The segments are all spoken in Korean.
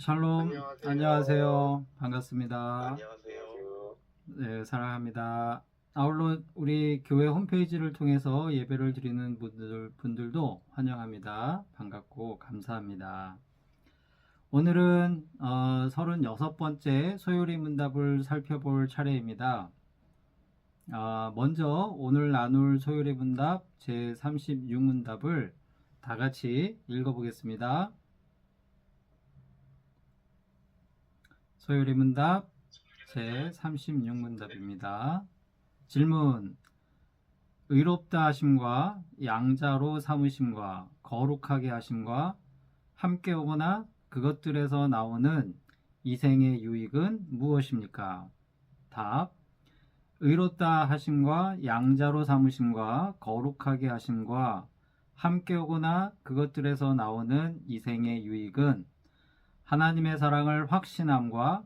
샬롬, 안녕하세요. 안녕하세요. 반갑습니다. 안녕하세요. 네, 사랑합니다. 아울러 우리 교회 홈페이지를 통해서 예배를 드리는 분들도 환영합니다. 반갑고 감사합니다. 오늘은 36번째 소요리 문답을 살펴볼 차례입니다. 먼저 오늘 나눌 소요리 문답 제36문답을 다 같이 읽어보겠습니다. 소요리 문답 제36문답입니다. 질문: 의롭다 하심과 양자로 삼으심과 거룩하게 하심과 함께 오거나 그것들에서 나오는 이생의 유익은 무엇입니까? 답: 의롭다 하심과 양자로 삼으심과 거룩하게 하심과 함께 오거나 그것들에서 나오는 이생의 유익은 하나님의 사랑을 확신함과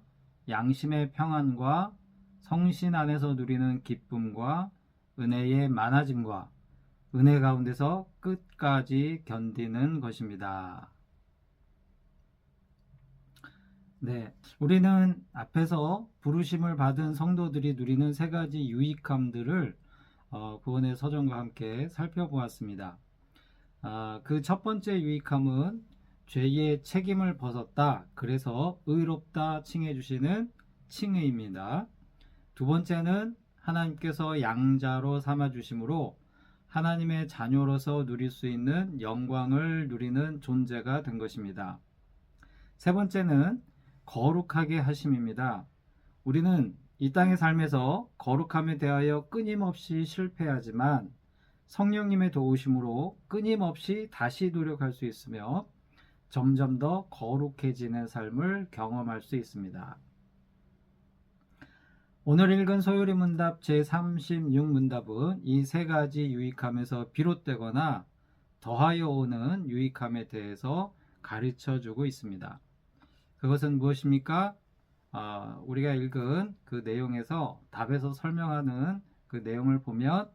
양심의 평안과 성신 안에서 누리는 기쁨과 은혜의 많아짐과 은혜 가운데서 끝까지 견디는 것입니다. 네, 우리는 앞에서 부르심을 받은 성도들이 누리는 세 가지 유익함들을 구원의 서정과 함께 살펴보았습니다. 그 첫 번째 유익함은 죄의 책임을 벗었다. 그래서 의롭다 칭해 주시는 칭의입니다. 두 번째는 하나님께서 양자로 삼아 주심으로 하나님의 자녀로서 누릴 수 있는 영광을 누리는 존재가 된 것입니다. 세 번째는 거룩하게 하심입니다. 우리는 이 땅의 삶에서 거룩함에 대하여 끊임없이 실패하지만 성령님의 도우심으로 끊임없이 다시 노력할 수 있으며 점점 더 거룩해지는 삶을 경험할 수 있습니다. 오늘 읽은 소요리 문답 제36문답은 이 세 가지 유익함에서 비롯되거나 더하여 오는 유익함에 대해서 가르쳐 주고 있습니다. 그것은 무엇입니까? 우리가 읽은 그 내용에서 답에서 설명하는 그 내용을 보면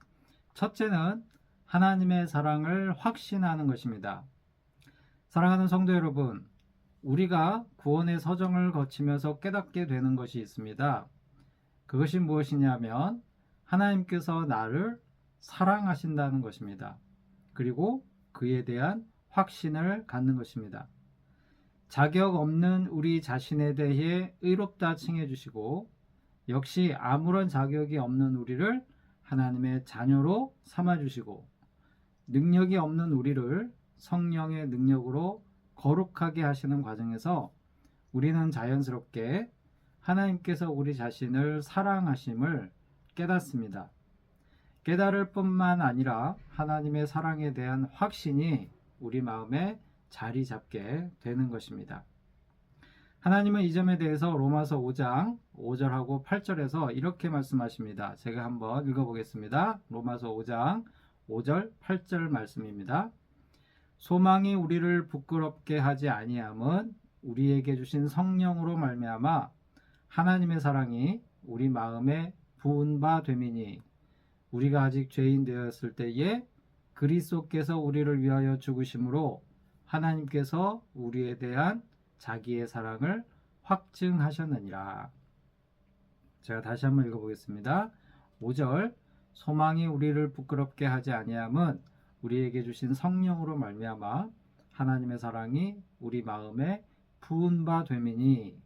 첫째는 하나님의 사랑을 확신하는 것입니다. 사랑하는 성도 여러분, 우리가 구원의 서정을 거치면서 깨닫게 되는 것이 있습니다. 그것이 무엇이냐면 하나님께서 나를 사랑하신다는 것입니다. 그리고 그에 대한 확신을 갖는 것입니다. 자격 없는 우리 자신에 대해 의롭다 칭해 주시고 역시 아무런 자격이 없는 우리를 하나님의 자녀로 삼아 주시고 능력이 없는 우리를 성령의 능력으로 거룩하게 하시는 과정에서 우리는 자연스럽게 하나님께서 우리 자신을 사랑하심을 깨닫습니다. 깨달을 뿐만 아니라 하나님의 사랑에 대한 확신이 우리 마음에 자리 잡게 되는 것입니다. 하나님은 이 점에 대해서 로마서 5장 5절하고 8절에서 이렇게 말씀하십니다. 제가 한번 읽어보겠습니다. 로마서 5장 5절 8절 말씀입니다. 소망이 우리를 부끄럽게 하지 아니함은 우리에게 주신 성령으로 말미암아 하나님의 사랑이 우리 마음에 부은 바 됨이니 우리가 아직 죄인 되었을 때에 그리스도께서 우리를 위하여 죽으심으로 하나님께서 우리에 대한 자기의 사랑을 확증하셨느니라. 제가 다시 한번 읽어보겠습니다. 5절 소망이 우리를 부끄럽게 하지 아니함은 우리에게 주신 성령으로 말미암아 하나님의 사랑이 우리 마음에 부은 바 됨이니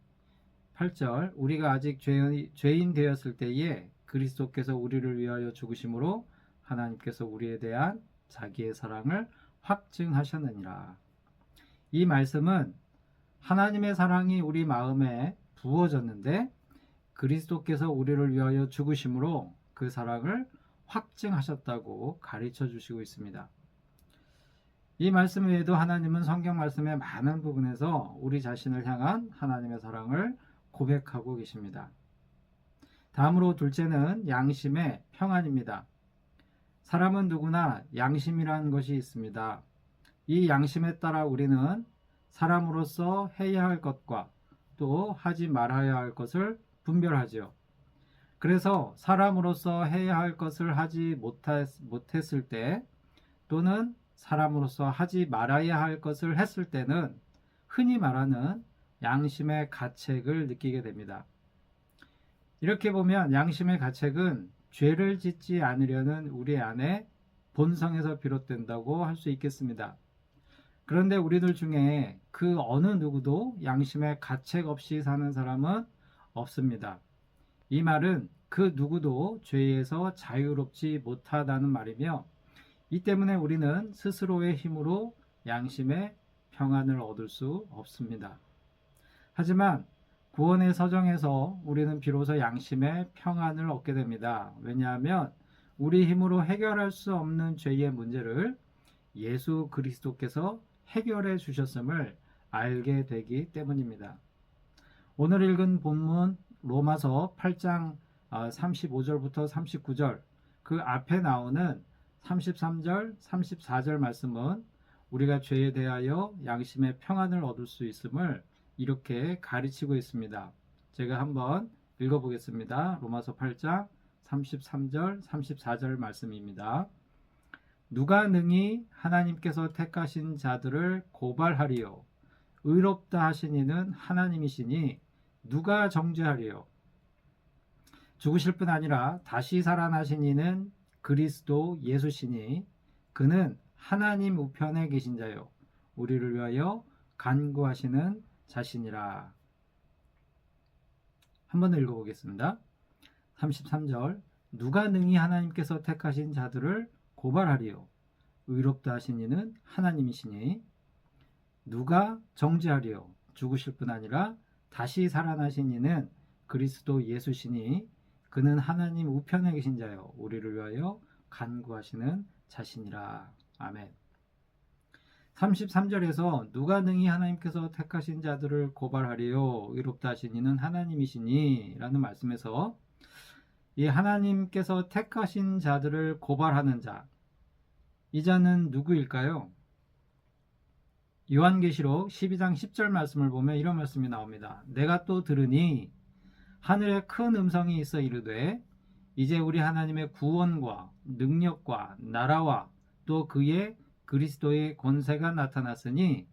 8절 우리가 아직 죄인 되었을 때에 그리스도께서 우리를 위하여 죽으심으로 하나님께서 우리에 대한 자기의 사랑을 확증하셨느니라. 이 말씀은 하나님의 사랑이 우리 마음에 부어졌는데 그리스도께서 우리를 위하여 죽으심으로 그 사랑을 확증하셨다고 가르쳐 주시고 있습니다. 이 말씀 외에도 하나님은 성경 말씀의 많은 부분에서 우리 자신을 향한 하나님의 사랑을 고백하고 계십니다. 다음으로 둘째는 양심의 평안입니다. 사람은 누구나 양심이라는 것이 있습니다. 이 양심에 따라 우리는 사람으로서 해야 할 것과 또 하지 말아야 할 것을 분별하지요. 그래서 사람으로서 해야 할 것을 하지 못했을 때 또는 사람으로서 하지 말아야 할 것을 했을 때는 흔히 말하는 양심의 가책을 느끼게 됩니다. 이렇게 보면 양심의 가책은 죄를 짓지 않으려는 우리 안에 본성에서 비롯된다고 할 수 있겠습니다. 그런데 우리들 중에 그 어느 누구도 양심의 가책 없이 사는 사람은 없습니다. 이 말은 그 누구도 죄에서 자유롭지 못하다는 말이며, 이 때문에 우리는 스스로의 힘으로 양심의 평안을 얻을 수 없습니다. 하지만 구원의 서정에서 우리는 비로소 양심의 평안을 얻게 됩니다. 왜냐하면 우리 힘으로 해결할 수 없는 죄의 문제를 예수 그리스도께서 해결해 주셨음을 알게 되기 때문입니다. 오늘 읽은 본문 로마서 8장 35절부터 39절, 그 앞에 나오는 33절, 34절 말씀은 우리가 죄에 대하여 양심의 평안을 얻을 수 있음을 이렇게 가르치고 있습니다. 제가 한번 읽어보겠습니다. 로마서 8장 33절, 34절 말씀입니다. 누가 능히 하나님께서 택하신 자들을 고발하리요? 의롭다 하신 이는 하나님이시니 누가 정죄하리요? 죽으실 뿐 아니라 다시 살아나신 이는 그리스도 예수시니 그는 하나님 우편에 계신 자요 우리를 위하여 간구하시는 자신이라. 한번 더 읽어보겠습니다. 33절, 누가 능히 하나님께서 택하신 자들을 고발하리요? 의롭다 하신 이는 하나님이시니 누가 정죄하리요? 죽으실 뿐 아니라 다시 살아나신 이는 그리스도 예수시니 그는 하나님 우편에 계신 자요 우리를 위하여 간구하시는 자신이라. 아멘. 33절에서 누가 능히 하나님께서 택하신 자들을 고발하리요? 의롭다 하신 이는 하나님이시니 라는 말씀에서 이 하나님께서 택하신 자들을 고발하는 자, 이 자는 누구일까요? 요한계시록 12장 10절 말씀을 보면 이런 말씀이 나옵니다. 내가 또 들으니 하늘에 큰 음성이 있어 이르되 이제 우리 하나님의 구원과 능력과 나라와 또 그의 그리스도의 권세가 나타났으니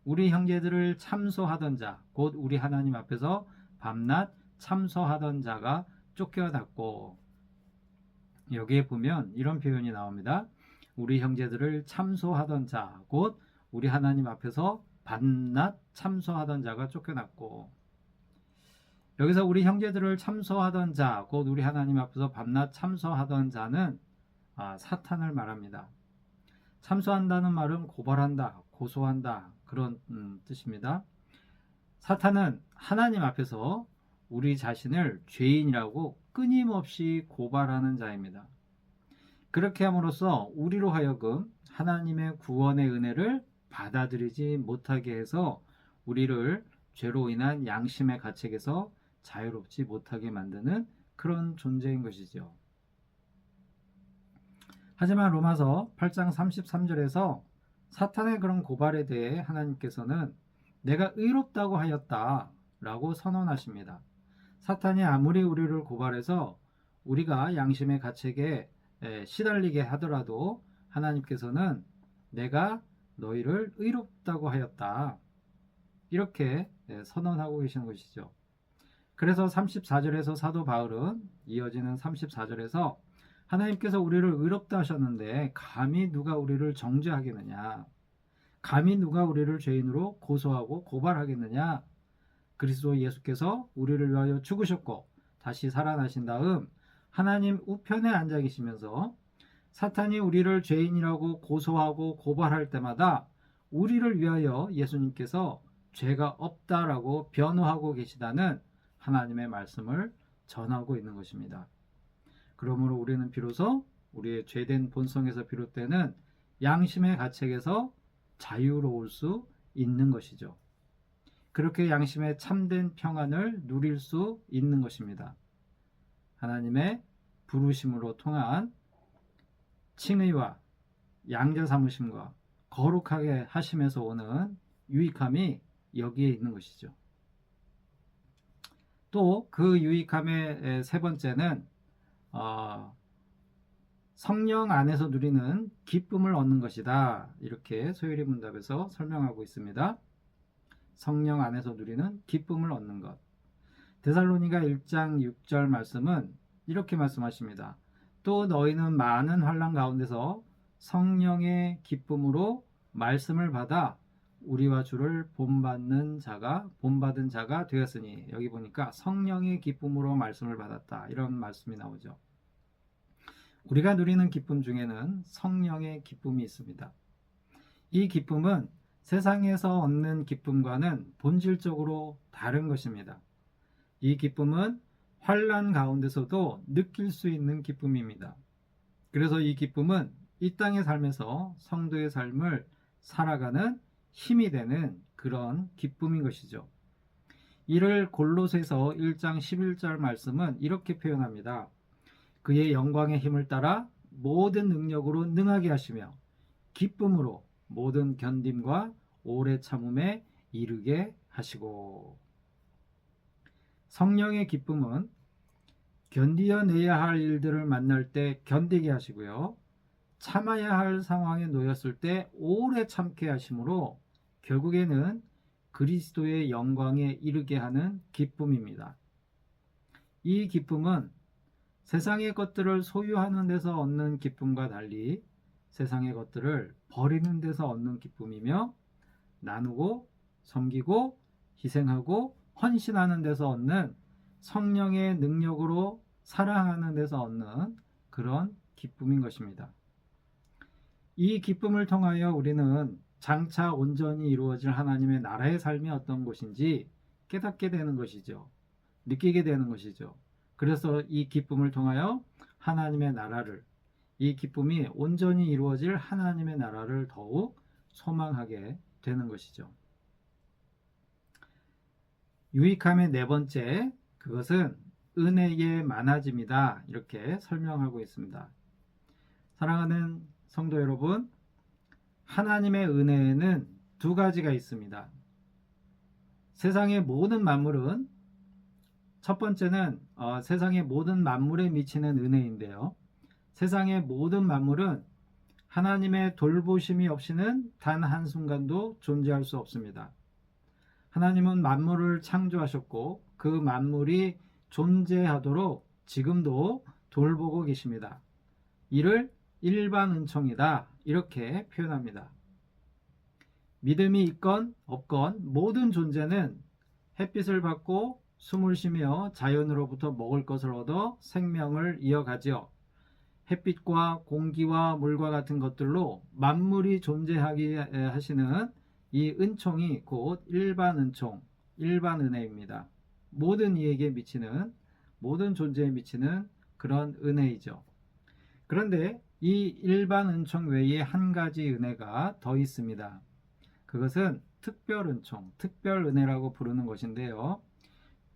우리 형제들을 참소하던 자, 곧 우리 하나님 앞에서 밤낮 참소하던 자가 쫓겨났고, 여기에 보면 이런 표현이 나옵니다. 우리 형제들을 참소하던 자, 곧 우리 하나님 앞에서 밤낮 참소하던 자가 쫓겨났고, 여기서 우리 형제들을 참소하던 자, 곧 우리 하나님 앞에서 밤낮 참소하던 자는 사탄을 말합니다. 참소한다는 말은 고발한다, 고소한다, 그런 뜻입니다. 사탄은 하나님 앞에서 우리 자신을 죄인이라고 끊임없이 고발하는 자입니다. 그렇게 함으로써 우리로 하여금 하나님의 구원의 은혜를 받아들이지 못하게 해서 우리를 죄로 인한 양심의 가책에서 자유롭지 못하게 만드는 그런 존재인 것이죠. 하지만 로마서 8장 33절에서 사탄의 그런 고발에 대해 하나님께서는 내가 의롭다고 하였다 라고 선언하십니다. 사탄이 아무리 우리를 고발해서 우리가 양심의 가책에 시달리게 하더라도 하나님께서는 내가 너희를 의롭다고 하였다 이렇게 선언하고 계시는 것이죠. 그래서 34절에서 사도 바울은 이어지는 34절에서 하나님께서 우리를 의롭다 하셨는데 감히 누가 우리를 정죄하겠느냐? 감히 누가 우리를 죄인으로 고소하고 고발하겠느냐? 그리스도 예수께서 우리를 위하여 죽으셨고 다시 살아나신 다음 하나님 우편에 앉아 계시면서 사탄이 우리를 죄인이라고 고소하고 고발할 때마다 우리를 위하여 예수님께서 죄가 없다라고 변호하고 계시다는 하나님의 말씀을 전하고 있는 것입니다. 그러므로 우리는 비로소 우리의 죄된 본성에서 비롯되는 양심의 가책에서 자유로울 수 있는 것이죠. 그렇게 양심의 참된 평안을 누릴 수 있는 것입니다. 하나님의 부르심으로 통한 칭의와 양자 삼으심과 거룩하게 하심에서 오는 유익함이 여기에 있는 것이죠. 또 그 유익함의 세 번째는 성령 안에서 누리는 기쁨을 얻는 것이다. 이렇게 소요리 문답에서 설명하고 있습니다. 성령 안에서 누리는 기쁨을 얻는 것. 데살로니가 1장 6절 말씀은 이렇게 말씀하십니다. 또 너희는 많은 환난 가운데서 성령의 기쁨으로 말씀을 받아 우리와 주를 본받은 자가 되었으니, 여기 보니까 성령의 기쁨으로 말씀을 받았다, 이런 말씀이 나오죠. 우리가 누리는 기쁨 중에는 성령의 기쁨이 있습니다. 이 기쁨은 세상에서 얻는 기쁨과는 본질적으로 다른 것입니다. 이 기쁨은 환난 가운데서도 느낄 수 있는 기쁨입니다. 그래서 이 기쁨은 이 땅의 삶에서 성도의 삶을 살아가는 힘이 되는 그런 기쁨인 것이죠. 이를 골로새서 1장 11절 말씀은 이렇게 표현합니다. 그의 영광의 힘을 따라 모든 능력으로 능하게 하시며 기쁨으로 모든 견딤과 오래 참음에 이르게 하시고. 성령의 기쁨은 견디어내야 할 일들을 만날 때 견디게 하시고요, 참아야 할 상황에 놓였을 때 오래 참게 하심으로 결국에는 그리스도의 영광에 이르게 하는 기쁨입니다. 이 기쁨은 세상의 것들을 소유하는 데서 얻는 기쁨과 달리 세상의 것들을 버리는 데서 얻는 기쁨이며, 나누고 섬기고 희생하고 헌신하는 데서 얻는 성령의 능력으로 사랑하는 데서 얻는 그런 기쁨인 것입니다. 이 기쁨을 통하여 우리는 장차 온전히 이루어질 하나님의 나라의 삶이 어떤 것인지 깨닫게 되는 것이죠. 느끼게 되는 것이죠. 그래서 이 기쁨을 통하여 하나님의 나라를, 이 기쁨이 온전히 이루어질 하나님의 나라를 더욱 소망하게 되는 것이죠. 유익함의 네 번째, 그것은 은혜의 많아짐이다, 이렇게 설명하고 있습니다. 사랑하는 성도 여러분, 하나님의 은혜에는 두 가지가 있습니다. 세상의 모든 만물은, 첫 번째는 세상의 모든 만물에 미치는 은혜인데요, 세상의 모든 만물은 하나님의 돌보심이 없이는 단 한순간도 존재할 수 없습니다. 하나님은 만물을 창조하셨고 그 만물이 존재하도록 지금도 돌보고 계십니다. 이를 일반 은총이다, 이렇게 표현합니다. 믿음이 있건 없건 모든 존재는 햇빛을 받고 숨을 쉬며 자연으로부터 먹을 것을 얻어 생명을 이어가지요. 햇빛과 공기와 물과 같은 것들로 만물이 존재하게 하시는 이 은총이 곧 일반 은총, 일반 은혜입니다. 모든 이에게 미치는, 모든 존재에 미치는 그런 은혜이죠. 그런데 이 일반 은총 외에 한 가지 은혜가 더 있습니다. 그것은 특별 은총, 특별 은혜라고 부르는 것인데요,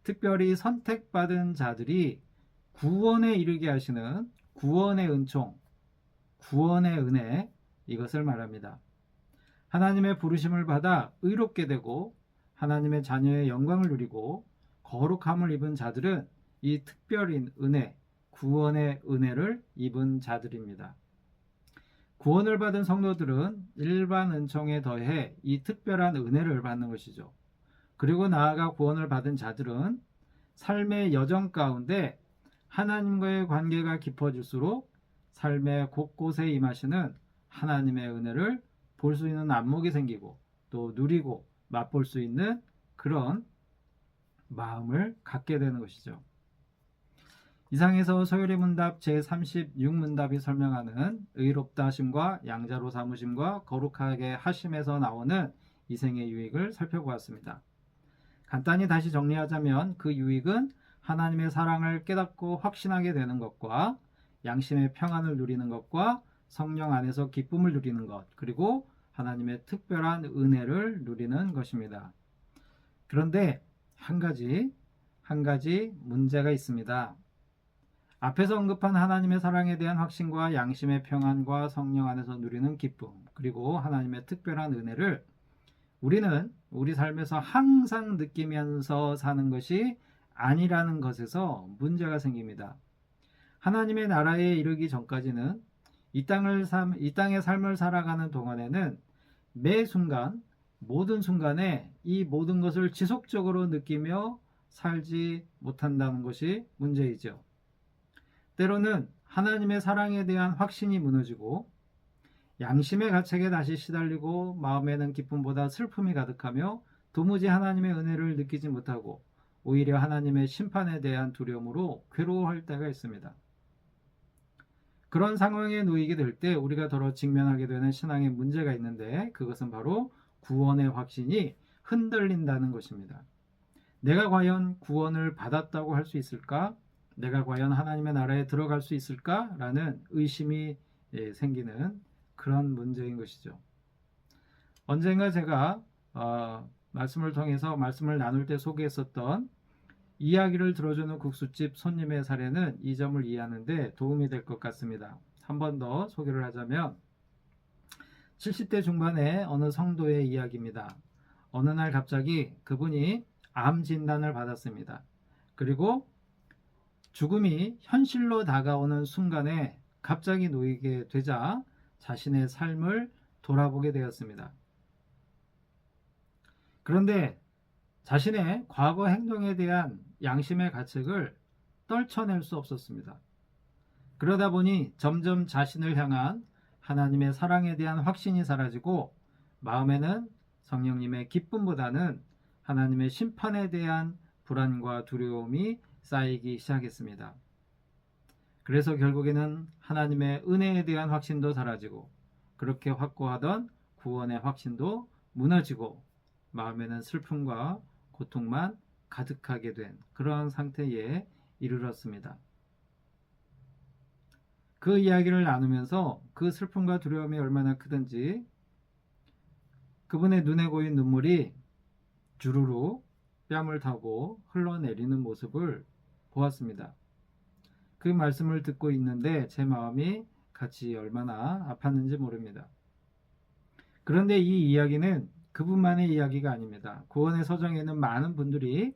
특별히 선택받은 자들이 구원에 이르게 하시는 구원의 은총, 구원의 은혜, 이것을 말합니다. 하나님의 부르심을 받아 의롭게 되고 하나님의 자녀의 영광을 누리고 거룩함을 입은 자들은 이 특별인 은혜, 구원의 은혜를 입은 자들입니다. 구원을 받은 성도들은 일반 은총에 더해 이 특별한 은혜를 받는 것이죠. 그리고 나아가 구원을 받은 자들은 삶의 여정 가운데 하나님과의 관계가 깊어질수록 삶의 곳곳에 임하시는 하나님의 은혜를 볼 수 있는 안목이 생기고 또 누리고 맛볼 수 있는 그런 마음을 갖게 되는 것이죠. 이상에서 소요리 문답 제36문답이 설명하는 의롭다 하심과 양자로 삼으심과 거룩하게 하심에서 나오는 이생의 유익을 살펴보았습니다. 간단히 다시 정리하자면 그 유익은 하나님의 사랑을 깨닫고 확신하게 되는 것과 양심의 평안을 누리는 것과 성령 안에서 기쁨을 누리는 것, 그리고 하나님의 특별한 은혜를 누리는 것입니다. 그런데 한 가지 문제가 있습니다. 앞에서 언급한 하나님의 사랑에 대한 확신과 양심의 평안과 성령 안에서 누리는 기쁨, 그리고 하나님의 특별한 은혜를 우리는 우리 삶에서 항상 느끼면서 사는 것이 아니라는 것에서 문제가 생깁니다. 하나님의 나라에 이르기 전까지는 이 땅의 삶을 살아가는 동안에는 매 순간, 모든 순간에 이 모든 것을 지속적으로 느끼며 살지 못한다는 것이 문제이죠. 때로는 하나님의 사랑에 대한 확신이 무너지고 양심의 가책에 다시 시달리고 마음에는 기쁨보다 슬픔이 가득하며 도무지 하나님의 은혜를 느끼지 못하고 오히려 하나님의 심판에 대한 두려움으로 괴로워할 때가 있습니다. 그런 상황에 놓이게 될 때 우리가 더러 직면하게 되는 신앙의 문제가 있는데 그것은 바로 구원의 확신이 흔들린다는 것입니다. 내가 과연 구원을 받았다고 할 수 있을까? 내가 과연 하나님의 나라에 들어갈 수 있을까? 라는 의심이 생기는 그런 문제인 것이죠. 언젠가 제가 말씀을 통해서 말씀을 나눌 때 소개했었던 이야기를 들어주는 국수집 손님의 사례는 이 점을 이해하는데 도움이 될 것 같습니다. 한 번 더 소개를 하자면 70대 중반의 어느 성도의 이야기입니다. 어느 날 갑자기 그분이 암 진단을 받았습니다. 그리고 죽음이 현실로 다가오는 순간에 갑자기 놓이게 되자 자신의 삶을 돌아보게 되었습니다. 그런데 자신의 과거 행동에 대한 양심의 가책을 떨쳐낼 수 없었습니다. 그러다 보니 점점 자신을 향한 하나님의 사랑에 대한 확신이 사라지고 마음에는 성령님의 기쁨보다는 하나님의 심판에 대한 불안과 두려움이 쌓이기 시작했습니다. 그래서 결국에는 하나님의 은혜에 대한 확신도 사라지고 그렇게 확고하던 구원의 확신도 무너지고 마음에는 슬픔과 고통만 가득하게 된 그러한 상태에 이르렀습니다. 그 이야기를 나누면서 그 슬픔과 두려움이 얼마나 크든지 그분의 눈에 고인 눈물이 주르르 뺨을 타고 흘러내리는 모습을 보았습니다. 그 말씀을 듣고 있는데 제 마음이 같이 얼마나 아팠는지 모릅니다. 그런데 이 이야기는 그분만의 이야기가 아닙니다. 구원의 서정에는 많은 분들이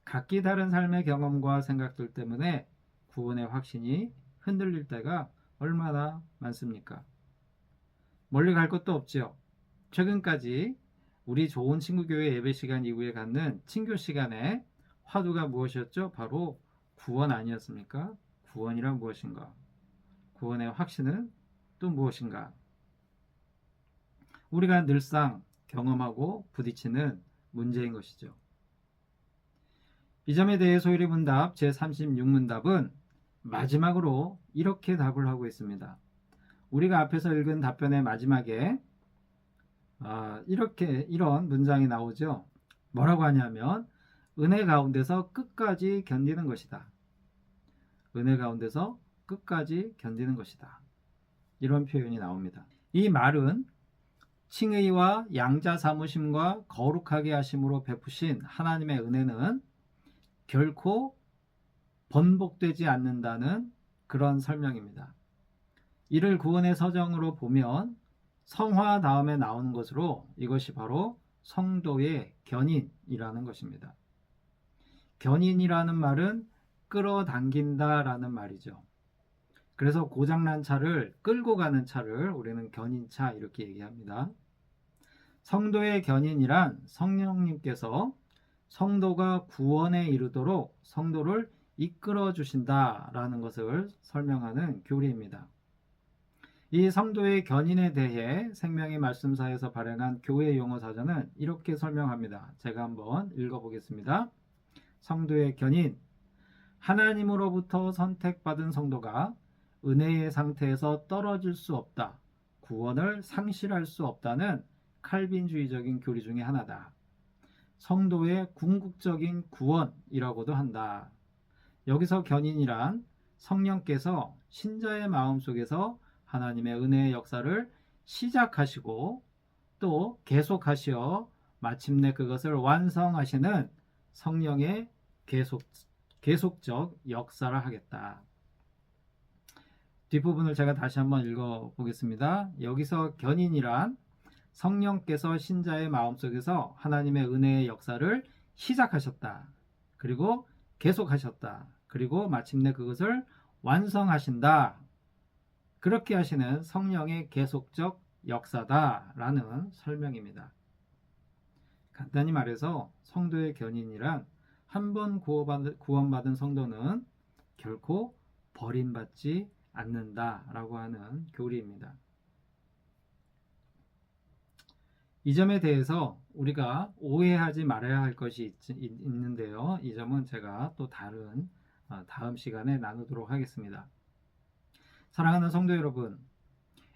각기 다른 삶의 경험과 생각들 때문에 구원의 확신이 흔들릴 때가 얼마나 많습니까? 멀리 갈 것도 없죠. 최근까지 우리 좋은 친구교회 예배 시간 이후에 갖는 친교 시간에 화두가 무엇이었죠? 바로 구원 아니었습니까? 구원이란 무엇인가? 구원의 확신은 또 무엇인가? 우리가 늘상 경험하고 부딪히는 문제인 것이죠. 이 점에 대해 소율이 문답 제36문답은 마지막으로 이렇게 답을 하고 있습니다. 우리가 앞에서 읽은 답변의 마지막에 이런 문장이 나오죠. 뭐라고 하냐면 은혜 가운데서 끝까지 견디는 것이다. 은혜 가운데서 끝까지 견디는 것이다. 이런 표현이 나옵니다. 이 말은 칭의와 양자 사무심과 거룩하게 하심으로 베푸신 하나님의 은혜는 결코 번복되지 않는다는 그런 설명입니다. 이를 구원의 서정으로 보면 성화 다음에 나오는 것으로 이것이 바로 성도의 견인이라는 것입니다. 견인이라는 말은 끌어당긴다라는 말이죠. 그래서 고장난 차를 끌고 가는 차를 우리는 견인차 이렇게 얘기합니다. 성도의 견인이란 성령님께서 성도가 구원에 이르도록 성도를 이끌어 주신다라는 것을 설명하는 교리입니다. 이 성도의 견인에 대해 생명의 말씀사에서 발행한 교회 용어 사전은 이렇게 설명합니다. 제가 한번 읽어보겠습니다. 성도의 견인, 하나님으로부터 선택받은 성도가 은혜의 상태에서 떨어질 수 없다, 구원을 상실할 수 없다는 칼빈주의적인 교리 중에 하나다. 성도의 궁극적인 구원이라고도 한다. 여기서 견인이란 성령께서 신자의 마음속에서 하나님의 은혜의 역사를 시작하시고 또 계속하시어 마침내 그것을 완성하시는 성령의 계속적 역사를 하겠다. 뒷부분을 제가 다시 한번 읽어보겠습니다. 여기서 견인이란 성령께서 신자의 마음속에서 하나님의 은혜의 역사를 시작하셨다. 그리고 계속하셨다. 그리고 마침내 그것을 완성하신다. 그렇게 하시는 성령의 계속적 역사다라는 설명입니다. 간단히 말해서 성도의 견인이란 한 번 구원받은 성도는 결코 버림받지 않는다라고 하는 교리입니다. 이 점에 대해서 우리가 오해하지 말아야 할 것이 있는데요. 이 점은 제가 또 다음 시간에 나누도록 하겠습니다. 사랑하는 성도 여러분,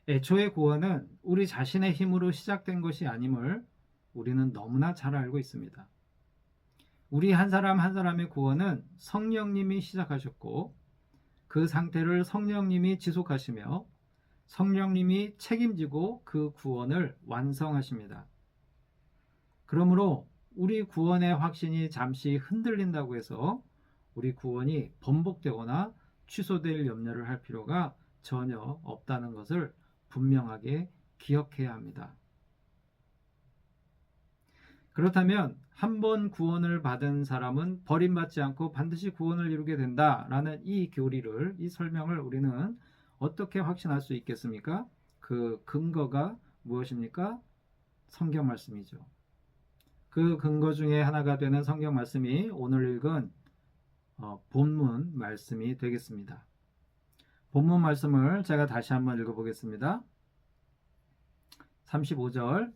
애초의 구원은 우리 자신의 힘으로 시작된 것이 아님을 우리는 너무나 잘 알고 있습니다. 우리 한 사람 한 사람의 구원은 성령님이 시작하셨고 그 상태를 성령님이 지속하시며 성령님이 책임지고 그 구원을 완성하십니다. 그러므로 우리 구원의 확신이 잠시 흔들린다고 해서 우리 구원이 번복되거나 취소될 염려를 할 필요가 전혀 없다는 것을 분명하게 기억해야 합니다. 그렇다면 한 번 구원을 받은 사람은 버림받지 않고 반드시 구원을 이루게 된다라는 이 교리를, 이 설명을 우리는 어떻게 확신할 수 있겠습니까? 그 근거가 무엇입니까? 성경 말씀이죠. 그 근거 중에 하나가 되는 성경 말씀이 오늘 읽은 본문 말씀이 되겠습니다. 본문 말씀을 제가 다시 한번 읽어보겠습니다. 35절,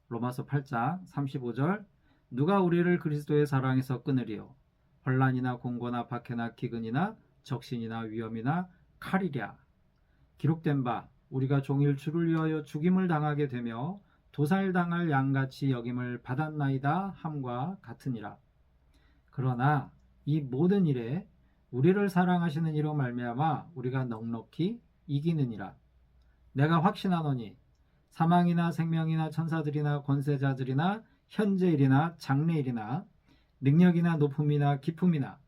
로마서 8장 35절, 누가 우리를 그리스도의 사랑에서 끊으리요? 환난이나 공고나 박해나 기근이나 적신이나 위험이나 칼이랴. 기록된 바 우리가 종일 주를 위하여 죽임을 당하게 되며 도살당할 양같이 여김을 받았나이다 함과 같으니라. 그러나 이 모든 일에 우리를 사랑하시는 이로 말미암아 우리가 넉넉히 이기느니라. 내가 확신하노니 사망이나 생명이나 천사들이나 권세자들이나 현재일이나 장래일이나 능력이나 높음이나 깊음이나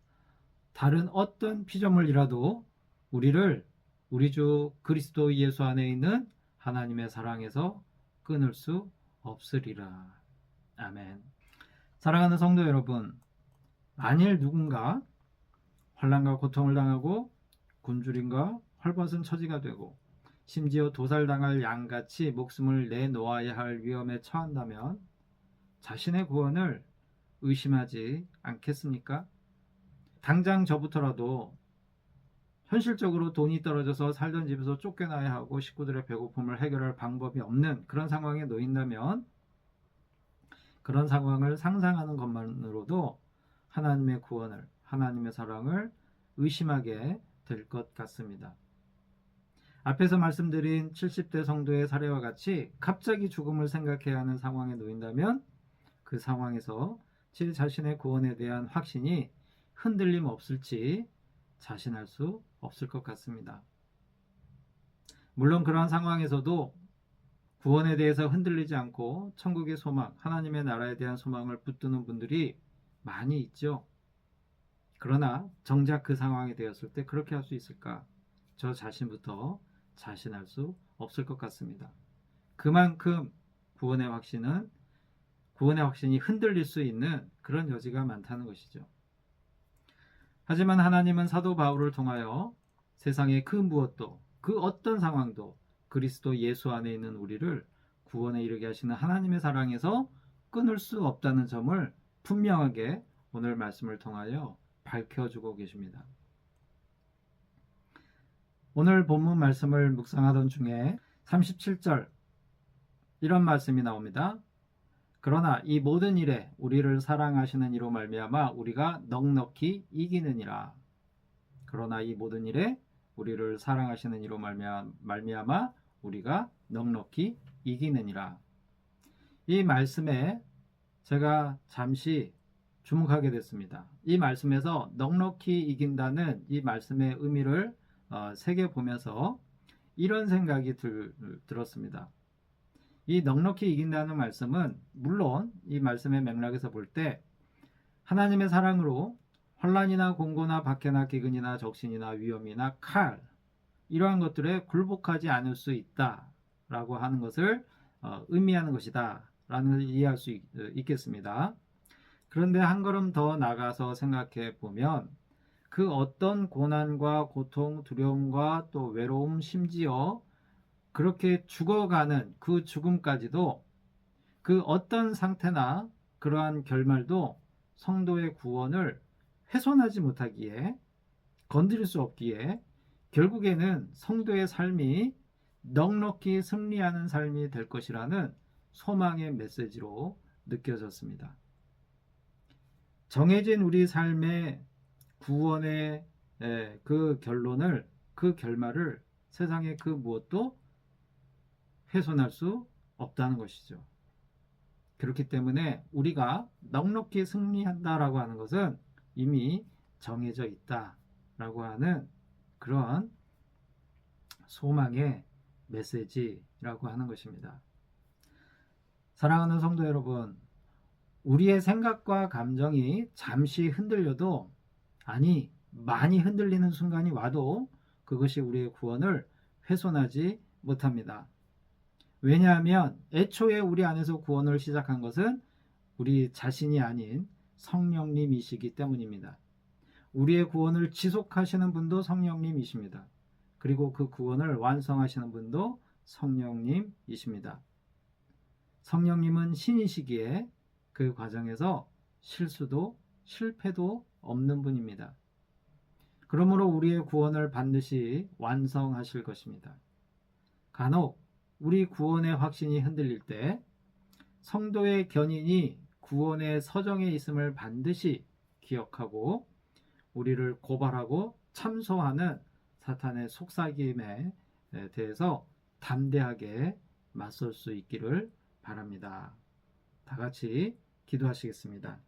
다른 어떤 피조물이라도 우리를 우리 주 그리스도 예수 안에 있는 하나님의 사랑에서 끊을 수 없으리라. 아멘. 사랑하는 성도 여러분, 만일 누군가 환난과 고통을 당하고 굶주림과 헐벗은 처지가 되고 심지어 도살당할 양같이 목숨을 내놓아야 할 위험에 처한다면 자신의 구원을 의심하지 않겠습니까? 당장 저부터라도 현실적으로 돈이 떨어져서 살던 집에서 쫓겨나야 하고 식구들의 배고픔을 해결할 방법이 없는 그런 상황에 놓인다면 그런 상황을 상상하는 것만으로도 하나님의 구원을, 하나님의 사랑을 의심하게 될 것 같습니다. 앞에서 말씀드린 70대 성도의 사례와 같이 갑자기 죽음을 생각해야 하는 상황에 놓인다면 그 상황에서 제 자신의 구원에 대한 확신이 흔들림 없을지 자신할 수 없을 것 같습니다. 물론 그러한 상황에서도 구원에 대해서 흔들리지 않고 천국의 소망, 하나님의 나라에 대한 소망을 붙드는 분들이 많이 있죠. 그러나 정작 그 상황이 되었을 때 그렇게 할 수 있을까? 저 자신부터 자신할 수 없을 것 같습니다. 그만큼 구원의 확신이 흔들릴 수 있는 그런 여지가 많다는 것이죠. 하지만 하나님은 사도 바울을 통하여 세상의 그 무엇도, 그 어떤 상황도 그리스도 예수 안에 있는 우리를 구원에 이르게 하시는 하나님의 사랑에서 끊을 수 없다는 점을 분명하게 오늘 말씀을 통하여 밝혀주고 계십니다. 오늘 본문 말씀을 묵상하던 중에 37절 이런 말씀이 나옵니다. 그러나 이 모든 일에 우리를 사랑하시는 이로 말미암아 우리가 넉넉히 이기느니라. 그러나 이 모든 일에 우리를 사랑하시는 이로 말미암아 우리가 넉넉히 이기느니라. 이 말씀에 제가 잠시 주목하게 됐습니다. 이 말씀에서 넉넉히 이긴다는 이 말씀의 의미를 새겨보면서 이런 생각이 들었습니다. 이 넉넉히 이긴다는 말씀은 물론 이 말씀의 맥락에서 볼 때 하나님의 사랑으로 환난이나 공고나 박해나 기근이나 적신이나 위험이나 칼 이러한 것들에 굴복하지 않을 수 있다라고 하는 것을 의미하는 것이다 라는 것을 이해할 수 있겠습니다. 그런데 한 걸음 더 나가서 생각해 보면 그 어떤 고난과 고통, 두려움과 또 외로움, 심지어 그렇게 죽어가는 그 죽음까지도 그 어떤 상태나 그러한 결말도 성도의 구원을 훼손하지 못하기에, 건드릴 수 없기에 결국에는 성도의 삶이 넉넉히 승리하는 삶이 될 것이라는 소망의 메시지로 느껴졌습니다. 정해진 우리 삶의 구원의 그 결론을, 그 결말을 세상의 그 무엇도 훼손할 수 없다는 것이죠. 그렇기 때문에 우리가 넉넉히 승리한다라고 하는 것은 이미 정해져 있다라고 하는 그런 소망의 메시지라고 하는 것입니다. 사랑하는 성도 여러분, 우리의 생각과 감정이 잠시 흔들려도, 아니 많이 흔들리는 순간이 와도 그것이 우리의 구원을 훼손하지 못합니다. 왜냐하면 애초에 우리 안에서 구원을 시작한 것은 우리 자신이 아닌 성령님이시기 때문입니다. 우리의 구원을 지속하시는 분도 성령님이십니다. 그리고 그 구원을 완성하시는 분도 성령님이십니다. 성령님은 신이시기에 그 과정에서 실수도 실패도 없는 분입니다. 그러므로 우리의 구원을 반드시 완성하실 것입니다. 간혹 우리 구원의 확신이 흔들릴 때 성도의 견인이 구원의 서정에 있음을 반드시 기억하고 우리를 고발하고 참소하는 사탄의 속삭임에 대해서 담대하게 맞설 수 있기를 바랍니다. 다 같이 기도하시겠습니다.